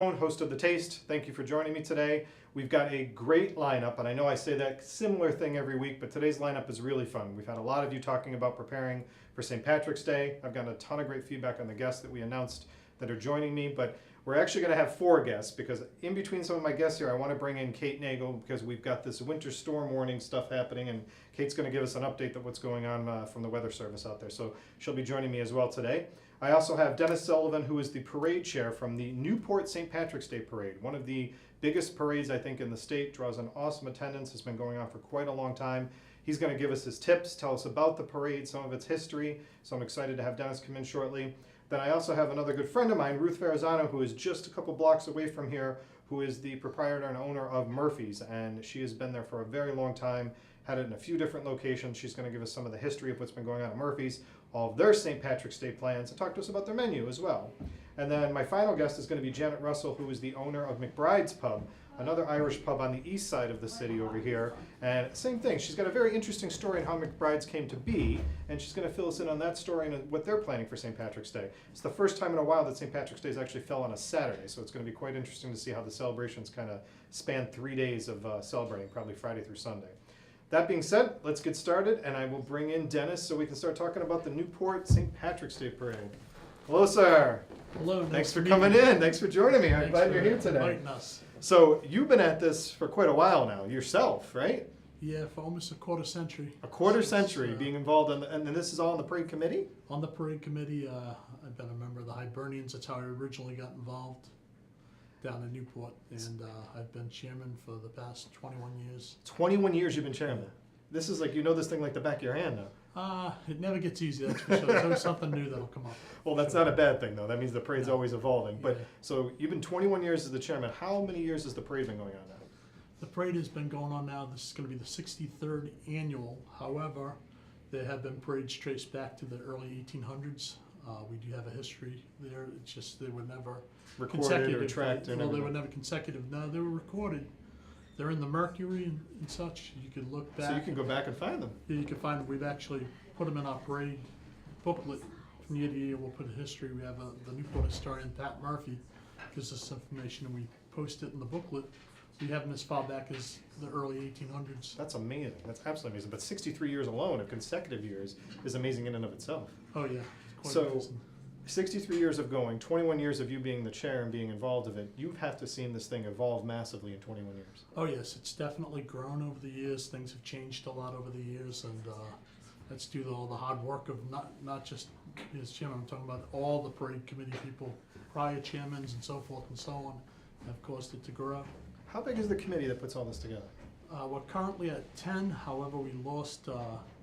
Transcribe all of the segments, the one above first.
Host of The Taste. Thank you for joining me today. We've got a great lineup, and I know I say that similar thing every week, but today's lineup is really fun. We've had a lot of you talking about preparing for St. Patrick's Day. I've gotten a ton of great feedback on the guests that we announced that are joining me, but we're actually going to have 4 guests because in between some of my guests here, I want to bring in Kate Nagel because we've got this winter storm warning stuff happening, and Kate's going to give us an update of what's going on from the Weather Service out there. So she'll be joining me as well today. I also have Dennis Sullivan, who is the parade chair from the Newport St. Patrick's Day Parade. One of the biggest parades, I think, in the state, draws an awesome attendance, has been going on for quite a long time. He's going to give us his tips, tell us about the parade, some of its history, so I'm excited to have Dennis come in shortly. Then I also have another good friend of mine, Ruth Verrazano, who is just a couple blocks away from here, who is the proprietor and owner of Murphy's, and she has been there for a very long time, had it in a few different locations. She's going to give us some of the history of what's been going on at Murphy's, all of their St. Patrick's Day plans, and talk to us about their menu as well. And then my final guest is going to be Janet Russell, who is the owner of McBride's Pub, another Irish pub on the east side of the city over here. And same thing, she's got a very interesting story on how McBride's came to be, and she's going to fill us in on that story and what they're planning for St. Patrick's Day. It's the first time in a while that St. Patrick's Day has actually fell on a Saturday, so it's going to be quite interesting to see how the celebrations kind of span 3 days of celebrating, probably Friday through Sunday. That being said, let's get started, and I will bring in Dennis so we can start talking about the Newport St. Patrick's Day Parade. Hello, sir. Hello. Thanks for coming in. Thanks for joining me. I'm glad you're here today. Inviting us. So you've been at this for quite a while now, yourself, right? Yeah, for almost a quarter century. A quarter century being involved in, and this is all on the parade committee? On the parade committee, I've been a member of the Hibernians. That's how I originally got involved down in Newport, and I've been chairman for the past 21 years. 21 years you've been chairman. This is like, you know this thing like the back of your hand now. It never gets easy, that's for sure. There's always something new that'll come up. Well, that's not a bad thing, though. That means the parade's always evolving. But Yeah. so you've been 21 years as the chairman. How many years has the parade been going on now? The parade has been going on now. This is going to be the 63rd annual. However, there have been parades traced back to the early 1800s. We do have a history there. It's just they were never Recorded consecutive. or tracked? Well, they were never consecutive. No, they were recorded. They're in the Mercury and such. You could look back. So you can go back and find them. Yeah, you can find them. We've actually put them in our parade booklet. From year to year, we'll put a history. We have the Newport historian, Pat Murphy, gives us information, and we post it in the booklet. We have them as far back as the early 1800s. That's amazing. That's absolutely amazing. But 63 years alone of consecutive years is amazing in and of itself. Oh, yeah. It's quite So, amazing. 63 years of going, 21 years of you being the chair and being involved of it, you have to seen this thing evolve massively in 21 years. Oh, yes. It's definitely grown over the years. Things have changed a lot over the years, and that's due to all the hard work of not just his chairman. I'm talking about all the parade committee people, prior chairmen, and so forth and so on, have caused it to grow. How big is the committee that puts all this together? We're currently at 10. However, we lost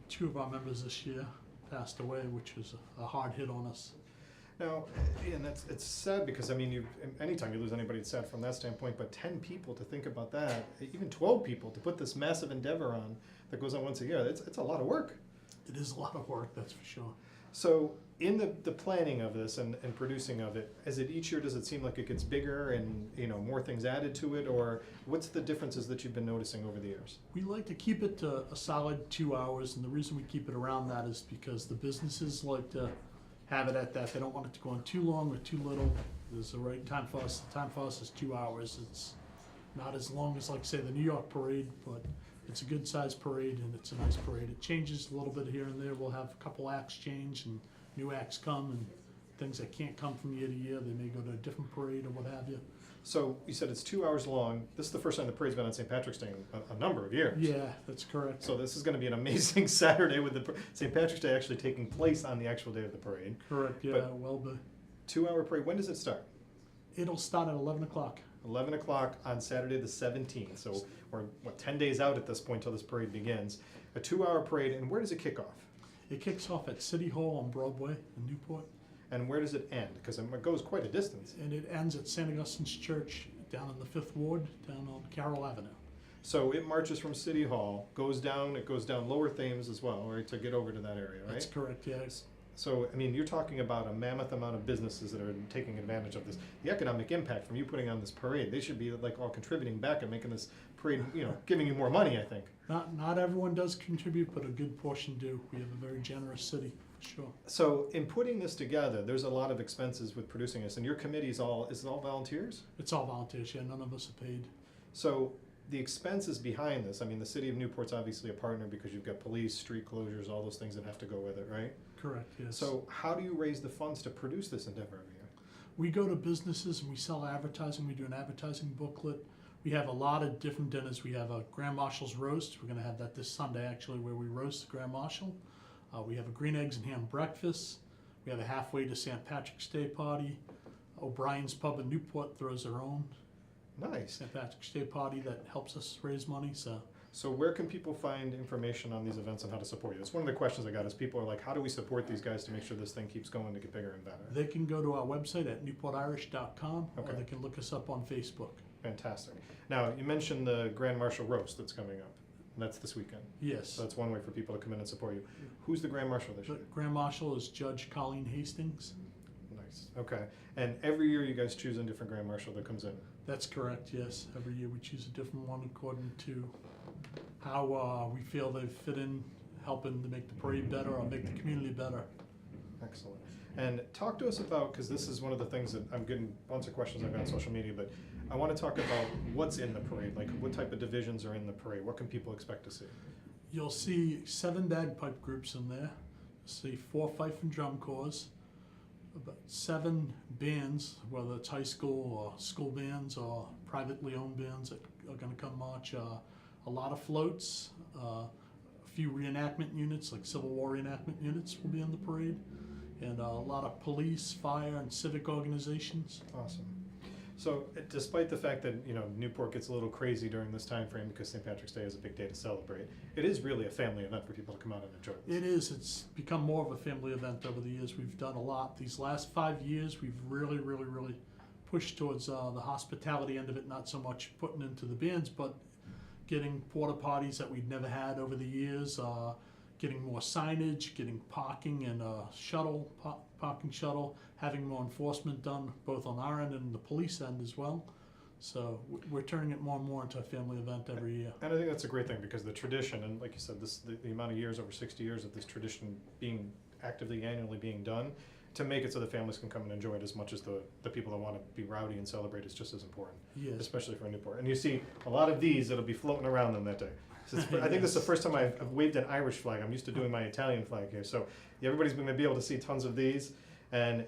2 of our members this year, passed away, which was a hard hit on us. Now, and it's sad because, I mean, anytime you lose anybody, it's sad from that standpoint, but 10 people to think about that, even 12 people to put this massive endeavor on that goes on once a year, it's a lot of work. It is a lot of work, that's for sure. So in the planning of this and producing of it, as it each year, does it seem like it gets bigger and, you know, more things added to it, or what's the differences that you've been noticing over the years? We like to keep it to a solid 2 hours, and the reason we keep it around that is because the businesses like to have it at that. They don't want it to go on too long or too little. There's the right time for us. The time for us is 2 hours. It's not as long as, like, say, the New York parade, but it's a good sized parade and it's a nice parade. It changes a little bit here and there. We'll have a couple acts change and new acts come, and things that can't come from year to year, they may go to a different parade or what have you. So you said it's 2 hours long. This is the first time the parade's been on St. Patrick's Day in a number of years. Yeah, that's correct. So this is going to be an amazing Saturday with the St. Patrick's Day actually taking place on the actual day of the parade. Correct, yeah, But well, but 2 hour parade. When does it start? it'll start at 11 o'clock. 11 o'clock on Saturday the 17th. So we're, 10 days out at this point till this parade begins. A 2 hour parade, and where does it kick off? It kicks off at City Hall on Broadway in Newport, And where does it end? Because it goes quite a distance. and it ends at St. Augustine's Church down in the 5th Ward, down on Carroll Avenue. So it marches from City Hall, goes down, it goes down Lower Thames as well, right, to get over to that area, right? That's correct, yes. So, I mean, you're talking about a mammoth amount of businesses that are taking advantage of this. The economic impact from you putting on this parade, they should be like all contributing back and making this parade, you know, giving you more money, I think. Not everyone does contribute, but a good portion do. We have a very generous city. Sure. So in putting this together, there's a lot of expenses with producing this, and your committee is it all volunteers? It's all volunteers, yeah, none of us are paid. So the expenses behind this, I mean, the city of Newport's obviously a partner because you've got police, street closures, all those things that have to go with it, right? Correct, yes. So how do you raise the funds to produce this endeavor every year? We go to businesses and we sell advertising. We do an advertising booklet. We have a lot of different dinners. We have a Grand Marshal's roast. We're going to have that this Sunday, actually, where we roast the Grand Marshal. We have a green eggs and ham breakfast. We have a halfway to St. Patrick's Day party. O'Brien's Pub in Newport throws their own Nice. St. Patrick's Day party that helps us raise money. So where can people find information on these events and how to support you? It's one of the questions I got is people are like, how do we support these guys to make sure this thing keeps going to get bigger and better? They can go to our website at newportirish.com, Okay. or they can look us up on Facebook. Fantastic. Now, you mentioned the Grand Marshal roast that's coming up. That's this weekend. Yes. So that's one way for people to come in and support you. Who's the Grand Marshal this The year? Grand Marshal is Judge Colleen Hastings. Nice. Okay. And every year you guys choose a different Grand Marshal that comes in. That's correct, yes. Every year we choose a different one according to how we feel they fit in, helping to make the parade better or make the community better. Excellent. And talk to us about, because this is one of the things that I'm getting lots of questions I've got on social media, but I want to talk about what's in the parade, like what type of divisions are in the parade, what can people expect to see? You'll see 7 bagpipe groups in there, you'll see 4 fife and drum corps, about 7 bands, whether it's high school or school bands or privately owned bands that are gonna come march. A lot of floats, a few reenactment units, like Civil War reenactment units will be in the parade, and a lot of police, fire, and civic organizations. Awesome. So despite the fact that, Newport gets a little crazy during this time frame because St. Patrick's Day is a big day to celebrate, it is really a family event for people to come out and enjoy this. It is. It's become more of a family event over the years. We've done a lot. These last 5 years, we've really pushed towards the hospitality end of it, not so much putting into the bands, but getting porta potties that we'd never had over the years, getting more signage, getting parking and parking shuttle, having more enforcement done both on our end and the police end as well. So we're turning it more and more into a family event every year. And I think that's a great thing because the tradition, and like you said, the amount of years, over 60 years of this tradition being actively annually being done, to make it so the families can come and enjoy it as much as the people that want to be rowdy and celebrate is just as important, Yes. especially for Newport. And you see a lot of these that'll be floating around them that day. So I think this is the first time I've waved an Irish flag. I'm used to doing my Italian flag here. So everybody's going to be able to see tons of these. And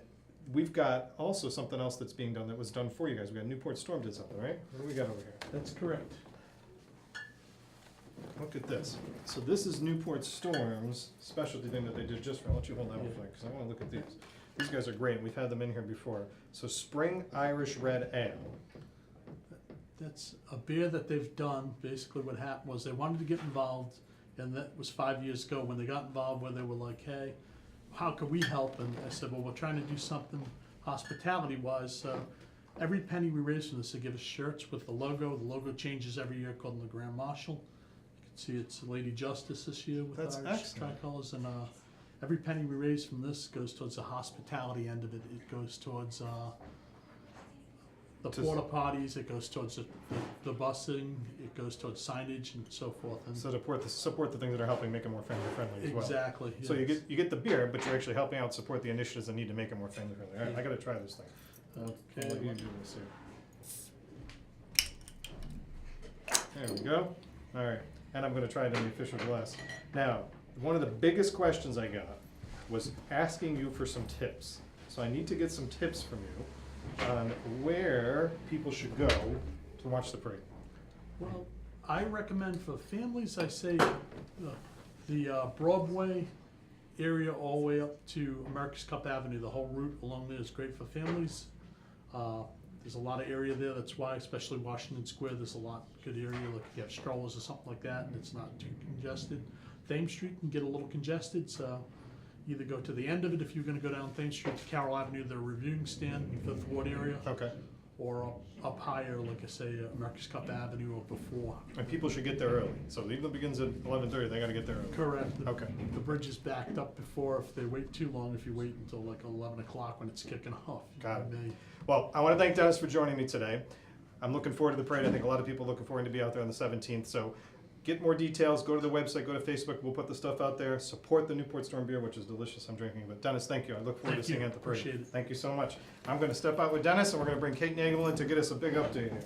we've got also something else that's being done that was done for you guys. We got Newport Storm did something, right? What do we got over here? That's correct. Look at this. So this is Newport Storm's specialty thing that they did just for, I'll let you hold that one flag because I want to look at these. These guys are great. We've had them in here before. So Spring Irish Red Ale. That's a beer that they've done. Basically what happened was they wanted to get involved, and that was 5 years ago when they got involved, where they were like, hey, how could we help? And I said, well, we're trying to do something hospitality-wise. So every penny we raise from this, they give us shirts with the logo. The logo changes every year, called the Grand Marshal. You can see it's Lady Justice this year with That's Irish excellent. tricolors. And every penny we raise from this goes towards the hospitality end of it. It goes towards the porta potties, it goes towards the busing, it goes towards signage and so forth. And So support the things that are helping make it more family friendly as well. exactly. So yes. you get the beer, but you're actually helping out support the initiatives that need to make it more family friendly. All right, I got to try this thing. I'll Okay. let you do this here. There we go. All right, and I'm going to try it in the official glass. Now, one of the biggest questions I got was asking you for some tips. So I need to get some tips from you on where people should go to watch the parade. Well, I recommend for families, I say the Broadway area all the way up to America's Cup Avenue. The whole route along there is great for families. There's a lot of area there. That's why, especially Washington Square, there's a lot good area. Like if you have strollers or something like that, and it's not too congested. Thames Street can get a little congested, so either go to the end of it if you're going to go down Thames Street to Carroll Avenue, the reviewing stand, Fifth Ward area, Okay. or up higher, like I say, America's Cup Avenue or before. And people should get there early. So the evening begins at 11:30. They got to get there early. Correct. Okay. The bridge is backed up before if they wait too long. If you wait until like 11 o'clock when it's kicking off. Got it. you may- Well, I want to thank Dennis for joining me today. I'm looking forward to the parade. I think a lot of people are looking forward to be out there on the 17th. So get more details, go to the website, go to Facebook. We'll put the stuff out there. Support the Newport Storm beer, which is delicious. I'm drinking it. But Dennis, thank you. I look forward to seeing you at the parade. Appreciate it. Thank you so much. I'm going to step out with Dennis, and we're going to bring Kate Nagel in to get us a big update here.